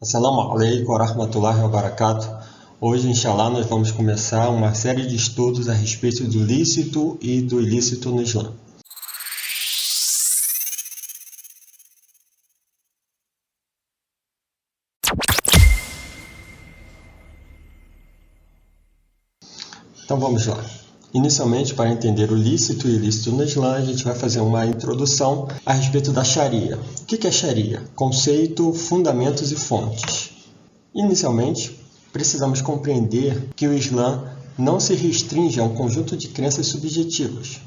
Assalamu alaikum wa rahmatullahi wa barakatuh. Hoje, inshallah, nós vamos começar uma série de estudos a respeito do lícito e do ilícito no Islã. Então vamos lá. Inicialmente, para entender o lícito e ilícito no Islã, a gente vai fazer uma introdução a respeito da Sharia. O que é Sharia? Conceito, fundamentos e fontes. Inicialmente, precisamos compreender que o Islã não se restringe a um conjunto de crenças subjetivas.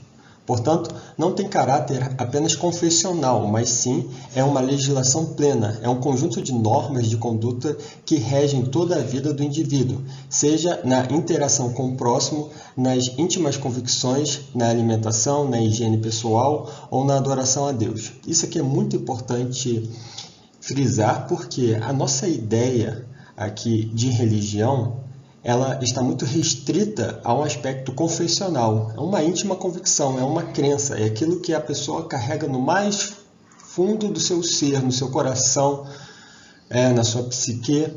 Portanto, não tem caráter apenas confessional, mas sim é uma legislação plena, é um conjunto de normas de conduta que regem toda a vida do indivíduo, seja na interação com o próximo, nas íntimas convicções, na alimentação, na higiene pessoal ou na adoração a Deus. Isso aqui é muito importante frisar porque a nossa ideia aqui de religião ela está muito restrita a um aspecto confessional, é uma íntima convicção, é uma crença, é aquilo que a pessoa carrega no mais fundo do seu ser, no seu coração, na sua psique.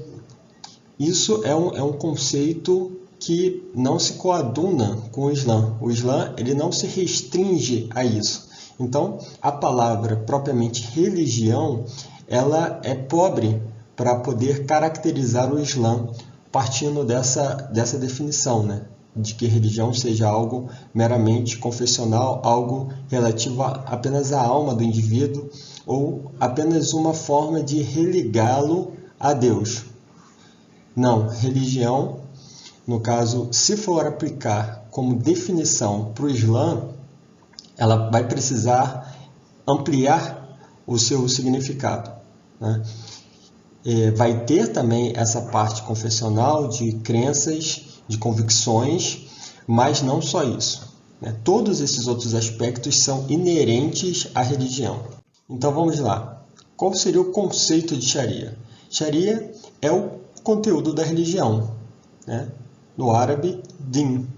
Isso é um conceito que não se coaduna com o Islã. O Islã ele não se restringe a isso. Então, a palavra propriamente religião, ela é pobre para poder caracterizar o Islã, partindo dessa definição, de que religião seja algo meramente confessional, algo relativo apenas à alma do indivíduo ou apenas uma forma de religá-lo a Deus. Não, religião, no caso, se for aplicar como definição para o Islã, ela vai precisar ampliar o seu significado, Vai ter também essa parte confessional de crenças, de convicções, mas não só isso. Todos esses outros aspectos são inerentes à religião. Então vamos lá. Qual seria o conceito de Sharia? Sharia é o conteúdo da religião, no árabe, din.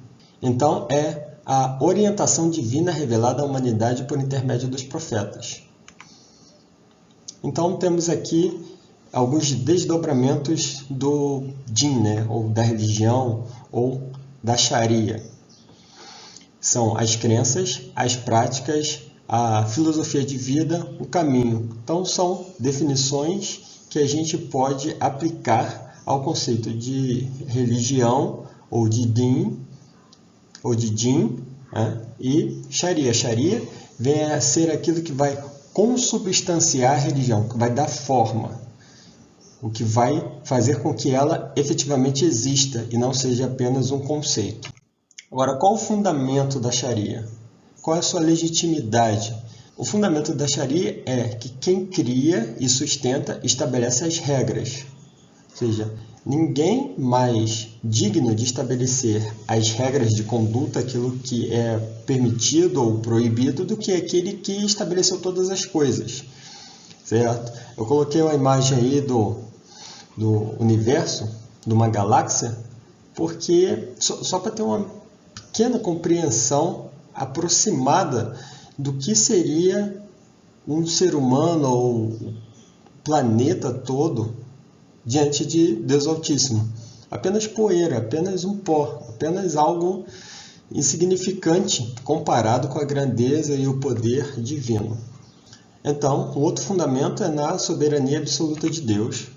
Então é a orientação divina revelada à humanidade por intermédio dos profetas. Então temos aqui alguns desdobramentos do din, ou da religião, ou da Sharia. São as crenças, as práticas, a filosofia de vida, o caminho. Então, são definições que a gente pode aplicar ao conceito de religião, ou de din, e Sharia. Sharia vem a ser aquilo que vai consubstanciar a religião, que vai dar forma, o que vai fazer com que ela efetivamente exista e não seja apenas um conceito. Agora, qual o fundamento da Sharia? Qual é a sua legitimidade? O fundamento da Sharia é que quem cria e sustenta estabelece as regras. Ou seja, ninguém mais digno de estabelecer as regras de conduta, aquilo que é permitido ou proibido, do que aquele que estabeleceu todas as coisas. Certo? Eu coloquei uma imagem aí do universo, de uma galáxia, porque só para ter uma pequena compreensão aproximada do que seria um ser humano ou o planeta todo diante de Deus Altíssimo. Apenas poeira, apenas um pó, apenas algo insignificante comparado com a grandeza e o poder divino. Então, o outro fundamento é na soberania absoluta de Deus.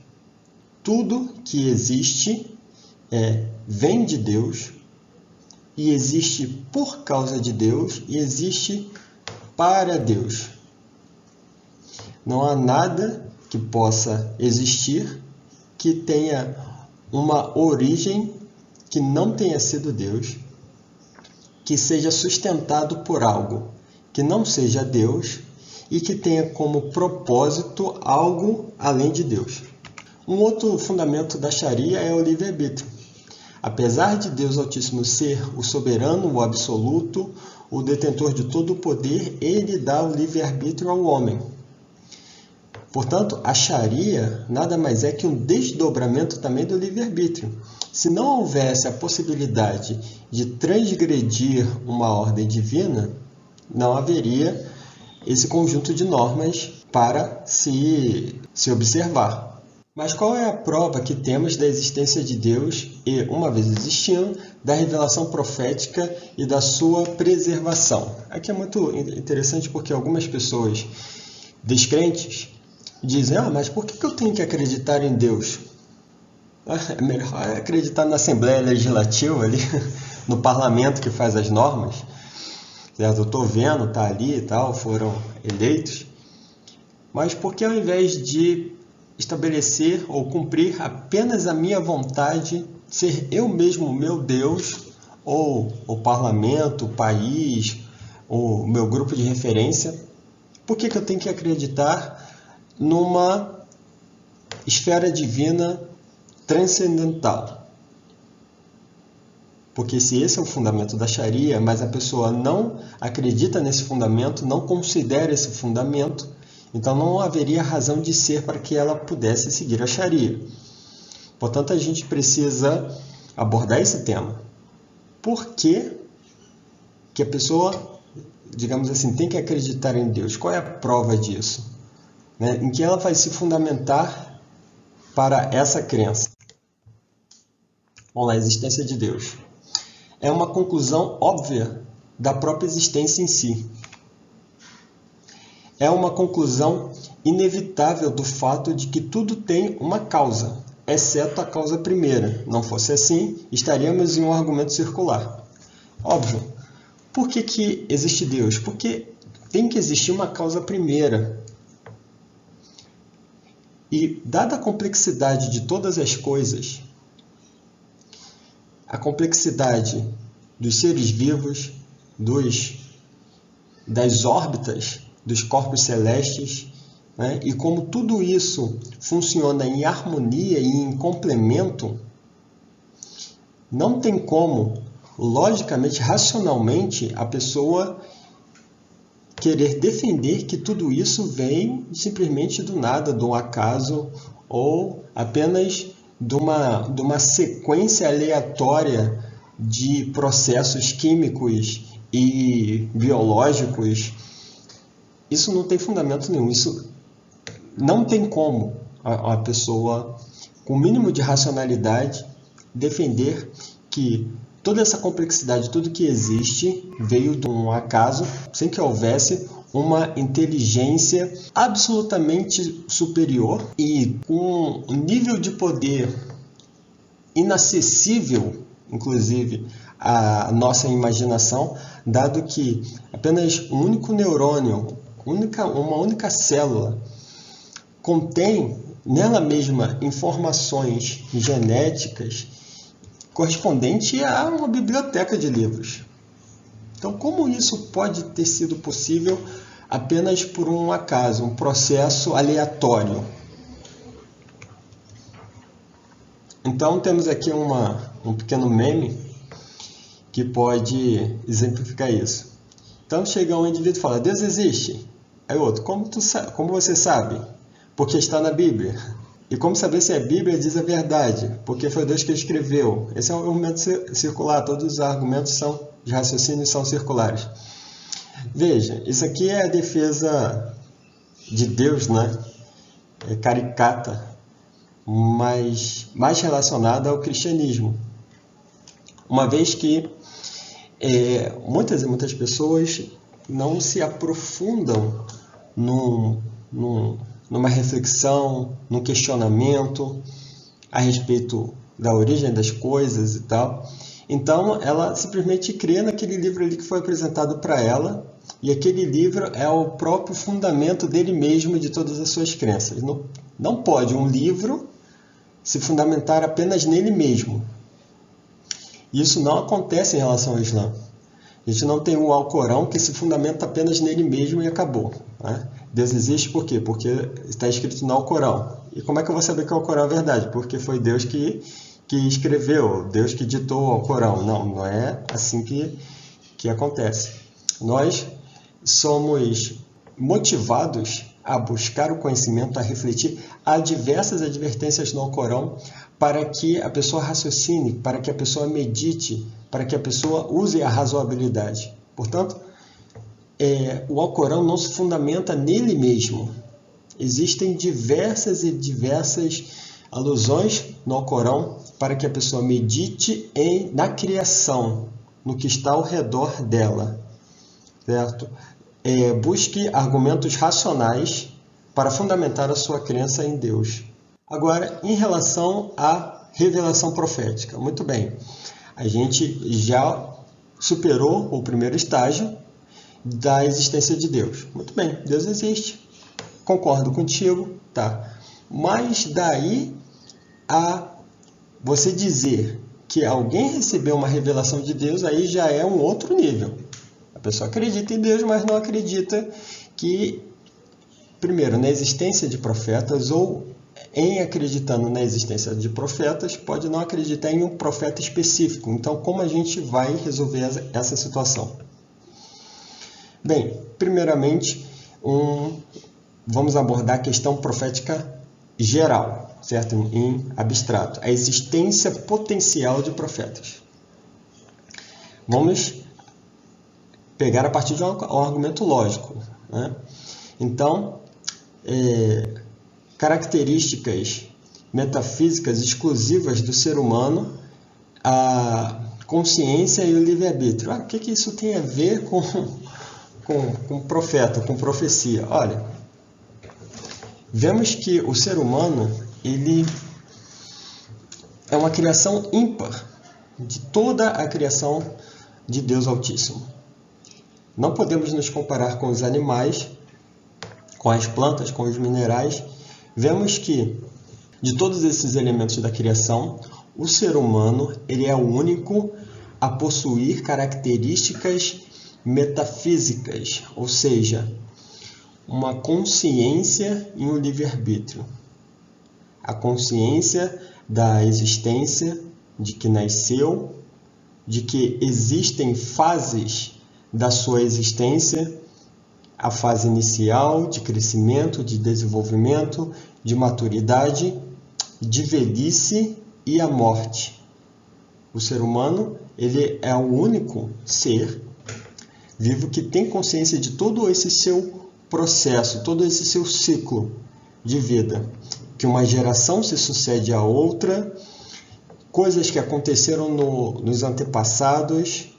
Tudo que existe vem de Deus e existe por causa de Deus e existe para Deus. Não há nada que possa existir que tenha uma origem que não tenha sido Deus, que seja sustentado por algo que não seja Deus e que tenha como propósito algo além de Deus. Um outro fundamento da Sharia é o livre-arbítrio. Apesar de Deus Altíssimo ser o soberano, o absoluto, o detentor de todo o poder, ele dá o livre-arbítrio ao homem. Portanto, a Sharia nada mais é que um desdobramento também do livre-arbítrio. Se não houvesse a possibilidade de transgredir uma ordem divina, não haveria esse conjunto de normas para se observar. Mas qual é a prova que temos da existência de Deus e, uma vez existindo, da revelação profética e da sua preservação? Aqui é muito interessante porque algumas pessoas descrentes dizem: mas por que eu tenho que acreditar em Deus? É melhor acreditar na Assembleia Legislativa ali, no parlamento que faz as normas. Certo? Eu estou vendo, está ali e tal, foram eleitos. Mas por que ao invés de estabelecer ou cumprir apenas a minha vontade, ser eu mesmo o meu Deus, ou o parlamento, o país, o meu grupo de referência, por que eu tenho que acreditar numa esfera divina transcendental? Porque se esse é o fundamento da Sharia, mas a pessoa não acredita nesse fundamento, não considera esse fundamento, então não haveria razão de ser para que ela pudesse seguir a Sharia. Portanto, a gente precisa abordar esse tema. Por que a pessoa, digamos assim, tem que acreditar em Deus? Qual é a prova disso? Em que ela vai se fundamentar para essa crença? Vamos lá, a existência de Deus. É uma conclusão óbvia da própria existência em si. É uma conclusão inevitável do fato de que tudo tem uma causa, exceto a causa primeira. Não fosse assim, estaríamos em um argumento circular. Óbvio. Por que existe Deus? Porque tem que existir uma causa primeira. E, dada a complexidade de todas as coisas, a complexidade dos seres vivos, das órbitas, dos corpos celestes, e como tudo isso funciona em harmonia e em complemento, não tem como, logicamente, racionalmente, a pessoa querer defender que tudo isso vem simplesmente do nada, de um acaso, ou apenas de uma sequência aleatória de processos químicos e biológicos. Isso não tem fundamento nenhum. Isso não tem como a pessoa, com o mínimo de racionalidade, defender que toda essa complexidade, tudo que existe, veio de um acaso, sem que houvesse uma inteligência absolutamente superior e com um nível de poder inacessível, inclusive, à nossa imaginação, dado que apenas um único neurônio, uma única célula, contém nela mesma informações genéticas correspondentes a uma biblioteca de livros. Então, como isso pode ter sido possível apenas por um acaso, um processo aleatório? Então, temos aqui um pequeno meme que pode exemplificar isso. Então, chega um indivíduo e fala: Deus existe. Aí o outro: como você sabe? Porque está na Bíblia. E como saber se a Bíblia diz a verdade? Porque foi Deus que escreveu. Esse é um argumento circular. Todos os argumentos de raciocínio são circulares. Veja, isso aqui é a defesa de Deus, né? É caricata, mas mais relacionada ao cristianismo. Uma vez que muitas e muitas pessoas não se aprofundam numa reflexão, num questionamento a respeito da origem das coisas e tal. Então, ela simplesmente crê naquele livro ali que foi apresentado para ela, e aquele livro é o próprio fundamento dele mesmo e de todas as suas crenças. Não pode um livro se fundamentar apenas nele mesmo. Isso não acontece em relação ao Islã. A gente não tem o Alcorão que se fundamenta apenas nele mesmo e acabou, né? Deus existe por quê? Porque está escrito no Alcorão. E como é que eu vou saber que o Alcorão é verdade? Porque foi Deus que escreveu, Deus que ditou o Alcorão. Não é assim que acontece. Nós somos motivados a buscar o conhecimento, a refletir. Há diversas advertências no Alcorão para que a pessoa raciocine, para que a pessoa medite, para que a pessoa use a razoabilidade. Portanto, o Alcorão não se fundamenta nele mesmo. Existem diversas alusões no Alcorão para que a pessoa medite na criação, no que está ao redor dela, certo? Busque argumentos racionais para fundamentar a sua crença em Deus. Agora, em relação à revelação profética, muito bem, a gente já superou o primeiro estágio da existência de Deus. Muito bem, Deus existe, concordo contigo, tá? Mas daí a você dizer que alguém recebeu uma revelação de Deus, aí já é um outro nível. A pessoa acredita em Deus, mas não acredita que, primeiro, na existência de profetas, ou em acreditando na existência de profetas, pode não acreditar em um profeta específico. Então, como a gente vai resolver essa situação? Bem, primeiramente, vamos abordar a questão profética geral, certo? Em abstrato, a existência potencial de profetas. Vamos pegar a partir de um argumento lógico, né? Então, características metafísicas exclusivas do ser humano, a consciência e o livre-arbítrio. O que isso tem a ver com profeta, com profecia? Olha, vemos que o ser humano, ele é uma criação ímpar de toda a criação de Deus Altíssimo. Não podemos nos comparar com os animais, com as plantas, com os minerais. Vemos que, de todos esses elementos da criação, o ser humano ele é o único a possuir características metafísicas, ou seja, uma consciência e um livre-arbítrio. A consciência da existência, de que nasceu, de que existem fases da sua existência, a fase inicial de crescimento, de desenvolvimento, de maturidade, de velhice e a morte. O ser humano ele é o único ser vivo que tem consciência de todo esse seu processo, todo esse seu ciclo de vida, que uma geração se sucede à outra, coisas que aconteceram nos antepassados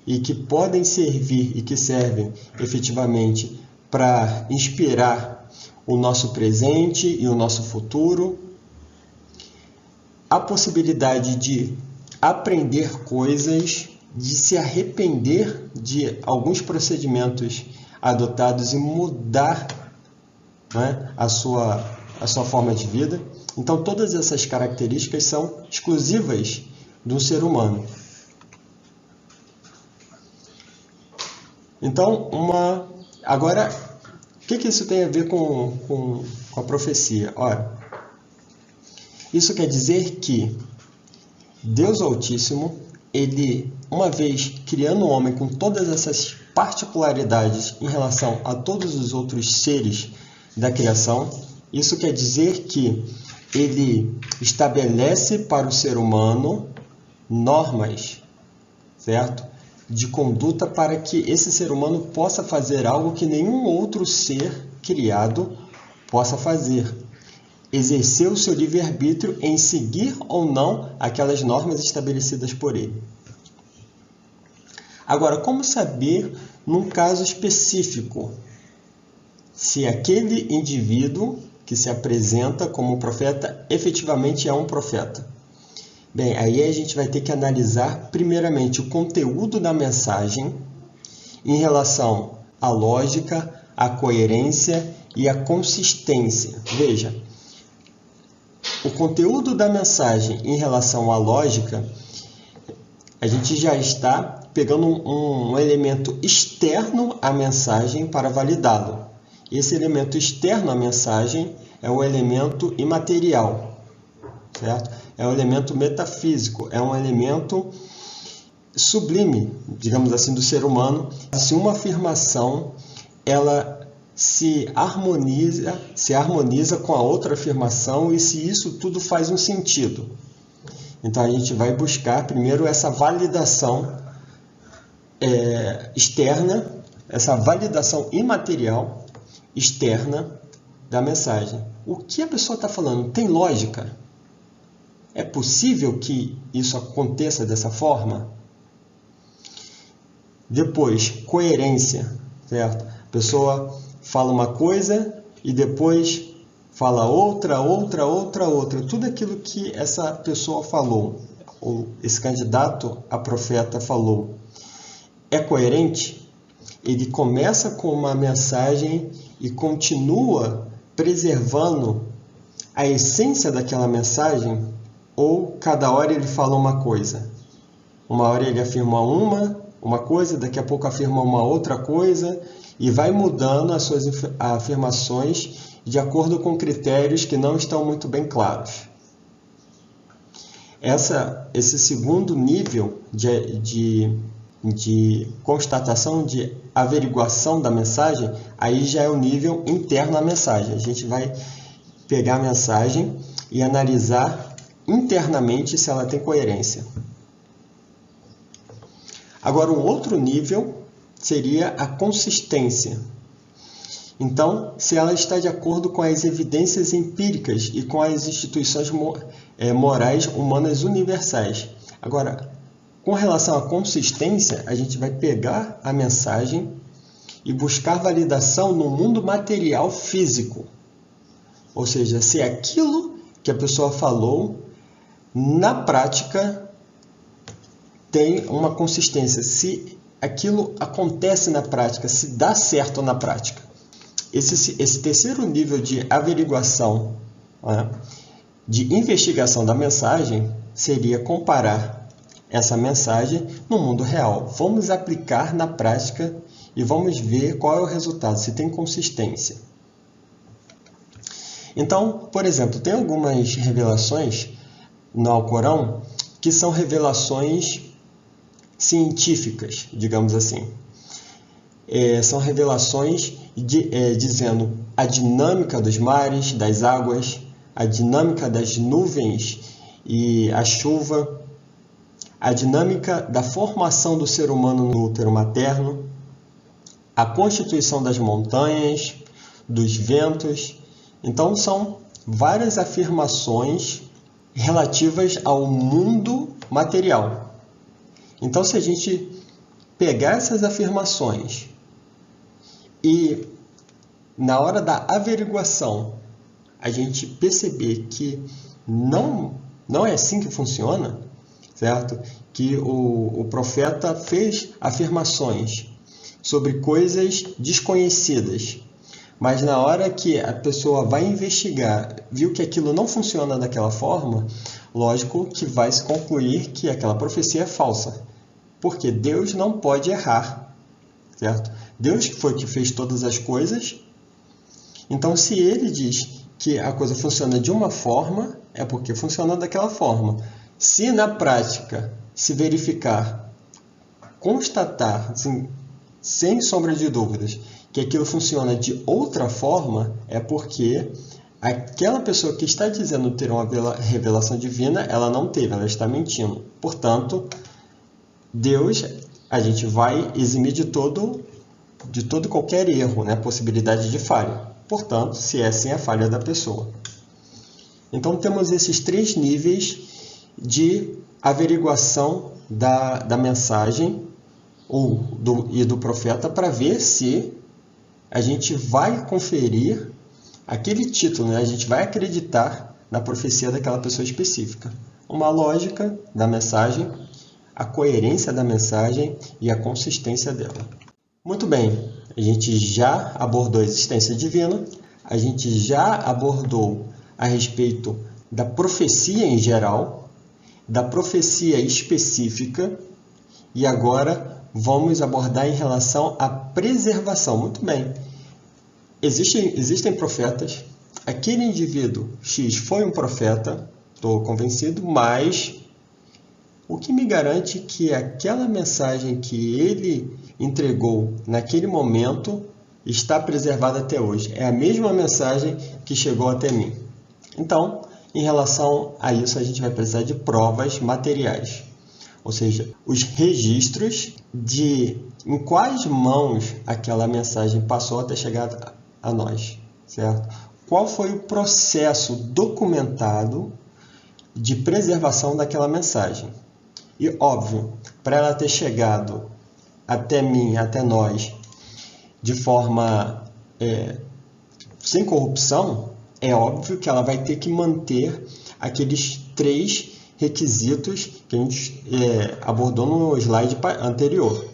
e que podem servir e que servem efetivamente para inspirar o nosso presente e o nosso futuro, a possibilidade de aprender coisas, de se arrepender de alguns procedimentos adotados e mudar, né, a sua forma de vida. Então, todas essas características são exclusivas do ser humano. Então, agora, o que isso tem a ver com a profecia? Ora, isso quer dizer que Deus Altíssimo, ele, uma vez criando o homem com todas essas particularidades em relação a todos os outros seres da criação, isso quer dizer que ele estabelece para o ser humano normas, certo? De conduta para que esse ser humano possa fazer algo que nenhum outro ser criado possa fazer. Exercer o seu livre-arbítrio em seguir ou não aquelas normas estabelecidas por ele. Agora, como saber, num caso específico, se aquele indivíduo que se apresenta como profeta efetivamente é um profeta? Bem, aí a gente vai ter que analisar primeiramente o conteúdo da mensagem em relação à lógica, à coerência e à consistência. Veja, o conteúdo da mensagem em relação à lógica, a gente já está pegando um elemento externo à mensagem para validá-lo. Esse elemento externo à mensagem é um elemento imaterial, certo? É um elemento metafísico, é um elemento sublime, digamos assim, do ser humano. Se uma afirmação ela se harmoniza com a outra afirmação e se isso tudo faz um sentido. Então a gente vai buscar primeiro essa validação externa, essa validação imaterial externa da mensagem. O que a pessoa está falando tem lógica? É possível que isso aconteça dessa forma? Depois, coerência, certo? A pessoa fala uma coisa e depois fala outra. Tudo aquilo que essa pessoa falou, ou esse candidato a profeta falou, é coerente? Ele começa com uma mensagem e continua preservando a essência daquela mensagem, ou cada hora ele fala uma coisa? Uma hora ele afirma uma coisa, daqui a pouco afirma uma outra coisa, e vai mudando as suas afirmações de acordo com critérios que não estão muito bem claros. Esse segundo nível de constatação, de averiguação da mensagem, aí já é o nível interno à mensagem. A gente vai pegar a mensagem e analisar internamente se ela tem coerência. Agora, um outro nível seria a consistência. Então, se ela está de acordo com as evidências empíricas e com as instituições morais humanas universais. Agora, com relação à consistência, a gente vai pegar a mensagem e buscar validação no mundo material físico. Ou seja, se aquilo que a pessoa falou, na prática, tem uma consistência. Se aquilo acontece na prática, se dá certo na prática. Esse terceiro nível de averiguação, né, de investigação da mensagem, seria comparar essa mensagem no mundo real. Vamos aplicar na prática e vamos ver qual é o resultado, se tem consistência. Então, por exemplo, tem algumas revelações no Alcorão que são revelações científicas, digamos assim. São revelações dizendo a dinâmica dos mares, das águas, a dinâmica das nuvens e a chuva, a dinâmica da formação do ser humano no útero materno, a constituição das montanhas, dos ventos. Então, são várias afirmações relativas ao mundo material. Então, se a gente pegar essas afirmações e, na hora da averiguação, a gente perceber que não é assim que funciona, certo? Que o profeta fez afirmações sobre coisas desconhecidas, mas na hora que a pessoa vai investigar, viu que aquilo não funciona daquela forma, lógico que vai se concluir que aquela profecia é falsa, porque Deus não pode errar, certo? Deus foi que fez todas as coisas, então se ele diz que a coisa funciona de uma forma, é porque funciona daquela forma. Se na prática se verificar, constatar, assim, sem sombra de dúvidas, que aquilo funciona de outra forma, é porque aquela pessoa que está dizendo ter uma revelação divina, ela não teve, ela está mentindo. Portanto, Deus, a gente vai eximir de todo qualquer erro, né? Possibilidade de falha. Portanto, se é assim, a falha da pessoa. Então, temos esses três níveis de averiguação da mensagem e do profeta para ver se a gente vai conferir aquele título, né? A gente vai acreditar na profecia daquela pessoa específica. Uma lógica da mensagem, a coerência da mensagem e a consistência dela. Muito bem, a gente já abordou a existência divina, a gente já abordou a respeito da profecia em geral, da profecia específica, e agora vamos abordar em relação à preservação. Muito bem, existem profetas, aquele indivíduo X foi um profeta, estou convencido, mas o que me garante que aquela mensagem que ele entregou naquele momento está preservada até hoje? É a mesma mensagem que chegou até mim. Então, em relação a isso, a gente vai precisar de provas materiais, ou seja, os registros de em quais mãos aquela mensagem passou até chegar a nós, certo? Qual foi o processo documentado de preservação daquela mensagem. E, óbvio, para ela ter chegado até mim, até nós, de forma sem corrupção, é óbvio que ela vai ter que manter aqueles 3 requisitos que a gente abordou no slide anterior,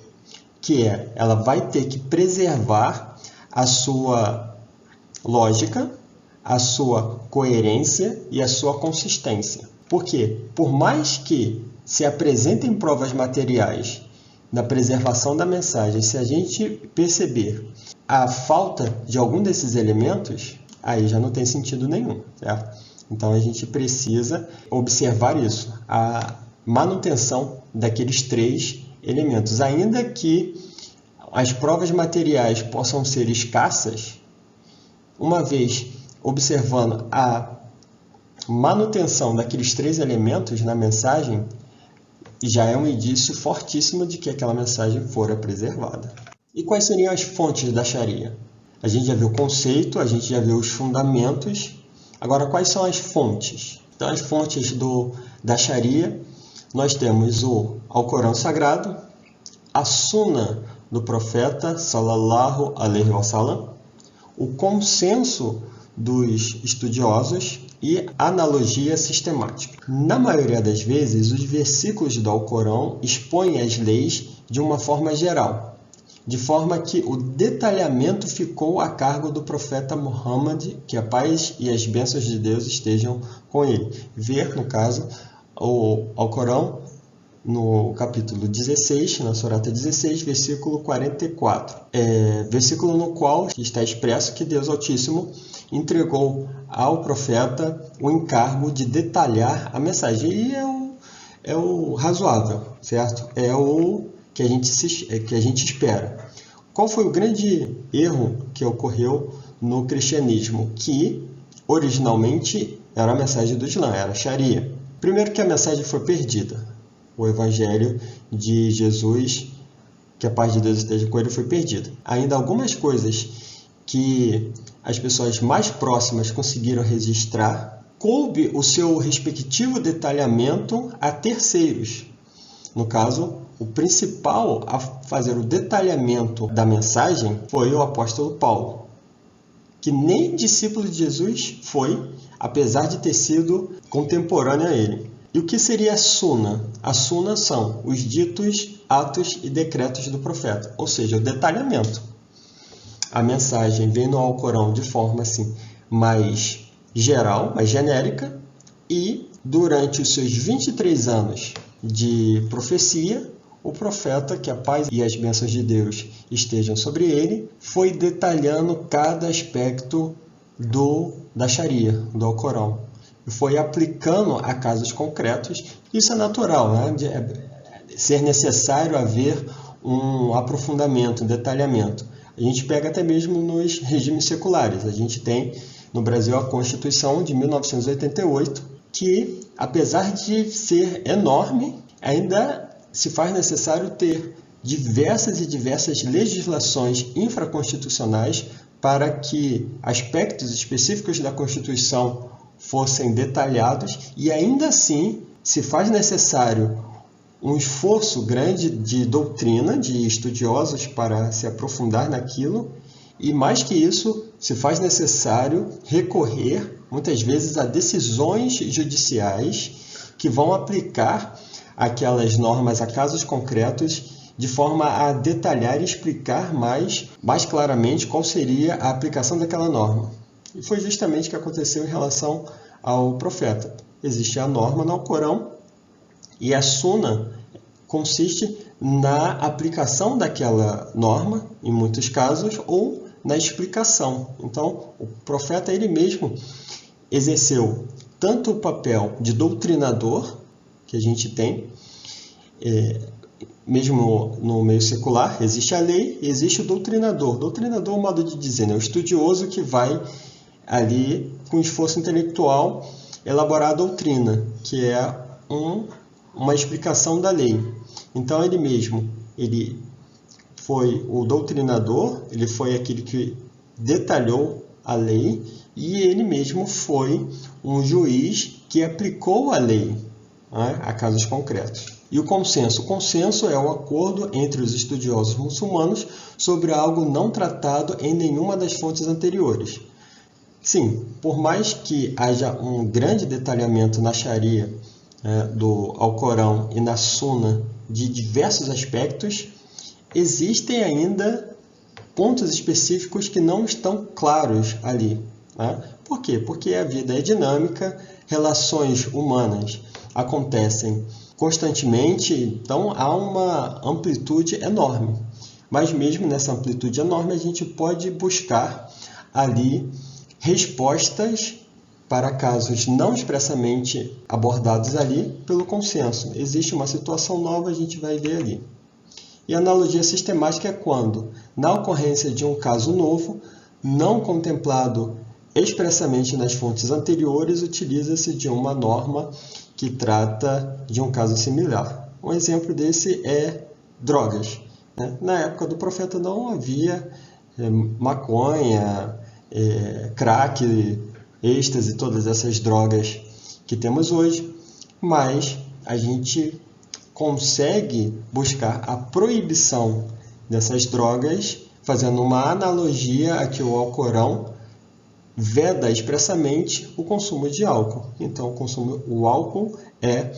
que ela vai ter que preservar a sua lógica, a sua coerência e a sua consistência. Porque, por mais que se apresentem provas materiais na preservação da mensagem, se a gente perceber a falta de algum desses elementos, aí já não tem sentido nenhum, certo? Então, a gente precisa observar isso, a manutenção daqueles 3 elementos. Ainda que as provas materiais possam ser escassas, uma vez observando a manutenção daqueles 3 elementos na mensagem, já é um indício fortíssimo de que aquela mensagem fora preservada. E quais seriam as fontes da Sharia? A gente já viu o conceito, a gente já viu os fundamentos. Agora, quais são as fontes? Então, as fontes da Sharia, nós temos o Alcorão Sagrado, a Sunna do Profeta, sallallahu alaihi wasallam, o consenso dos estudiosos e analogia sistemática. Na maioria das vezes, os versículos do Alcorão expõem as leis de uma forma geral, de forma que o detalhamento ficou a cargo do profeta Muhammad, que a paz e as bênçãos de Deus estejam com ele. Ver, no caso, o Alcorão no capítulo 16, na surata 16, versículo 44. Versículo no qual está expresso que Deus Altíssimo entregou ao profeta o encargo de detalhar a mensagem. E é o razoável, certo? É o que a gente espera. Qual foi o grande erro que ocorreu no cristianismo? Que originalmente era a mensagem do Islã, era a Sharia. Primeiro que a mensagem foi perdida. O evangelho de Jesus, que a paz de Deus esteja com ele, foi perdido. Ainda algumas coisas que as pessoas mais próximas conseguiram registrar, coube o seu respectivo detalhamento a terceiros. No caso, o principal a fazer o detalhamento da mensagem foi o apóstolo Paulo, que nem discípulo de Jesus foi, apesar de ter sido contemporâneo a ele. E o que seria a Sunna? A Sunna são os ditos, atos e decretos do profeta, ou seja, o detalhamento. A mensagem vem no Alcorão de forma assim, mais geral, mais genérica, e durante os seus 23 anos de profecia, o profeta, que a paz e as bênçãos de Deus estejam sobre ele, foi detalhando cada aspecto da Sharia, do Alcorão. Foi aplicando a casos concretos. Isso é natural, né? Ser necessário haver um aprofundamento, um detalhamento. A gente pega até mesmo nos regimes seculares. A gente tem no Brasil a Constituição de 1988, que, apesar de ser enorme, ainda se faz necessário ter diversas e diversas legislações infraconstitucionais para que aspectos específicos da Constituição fossem detalhados, e ainda assim se faz necessário um esforço grande de doutrina, de estudiosos para se aprofundar naquilo, e mais que isso, se faz necessário recorrer muitas vezes a decisões judiciais que vão aplicar aquelas normas a casos concretos de forma a detalhar e explicar mais claramente qual seria a aplicação daquela norma. E foi justamente o que aconteceu em relação ao profeta. Existe a norma no Alcorão e a Sunna consiste na aplicação daquela norma, em muitos casos, ou na explicação. Então, o profeta ele mesmo exerceu tanto o papel de doutrinador, que a gente tem, mesmo no meio secular, existe a lei e existe o doutrinador. Doutrinador é um modo de dizer, né? O estudioso que vai ali, com esforço intelectual, elaborar a doutrina, que é uma explicação da lei. Então, ele mesmo, ele foi o doutrinador, ele foi aquele que detalhou a lei, e ele mesmo foi um juiz que aplicou a lei, né, a casos concretos. E o consenso? O consenso é o acordo entre os estudiosos muçulmanos sobre algo não tratado em nenhuma das fontes anteriores. Sim, por mais que haja um grande detalhamento na Sharia, do Alcorão e na Sunna de diversos aspectos, existem ainda pontos específicos que não estão claros ali. Né? Por quê? Porque a vida é dinâmica, relações humanas acontecem constantemente, então há uma amplitude enorme. Mas mesmo nessa amplitude enorme, a gente pode buscar ali respostas para casos não expressamente abordados ali pelo consenso. Existe uma situação nova, a gente vai ver ali. E a analogia sistemática é quando, na ocorrência de um caso novo, não contemplado expressamente nas fontes anteriores, utiliza-se de uma norma que trata de um caso similar. Um exemplo desse é drogas. Na época do profeta não havia maconha, crack, êxtase, todas essas drogas que temos hoje, mas a gente consegue buscar a proibição dessas drogas fazendo uma analogia a que o Alcorão veda expressamente o consumo de álcool. Então, o álcool é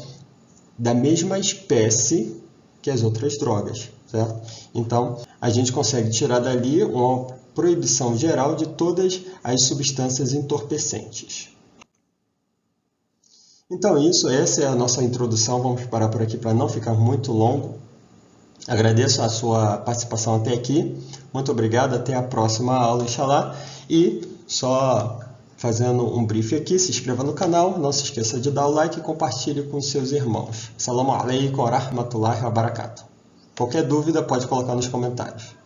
da mesma espécie que as outras drogas, certo? Então, a gente consegue tirar dali uma proibição geral de todas as substâncias entorpecentes. Então essa é a nossa introdução, vamos parar por aqui para não ficar muito longo. Agradeço a sua participação até aqui, muito obrigado, até a próxima aula, inshallah. E só fazendo um brief aqui, se inscreva no canal, não se esqueça de dar o like e compartilhe com seus irmãos. Assalamu alaikum wa rahmatullahi wa barakatuh. Qualquer dúvida pode colocar nos comentários.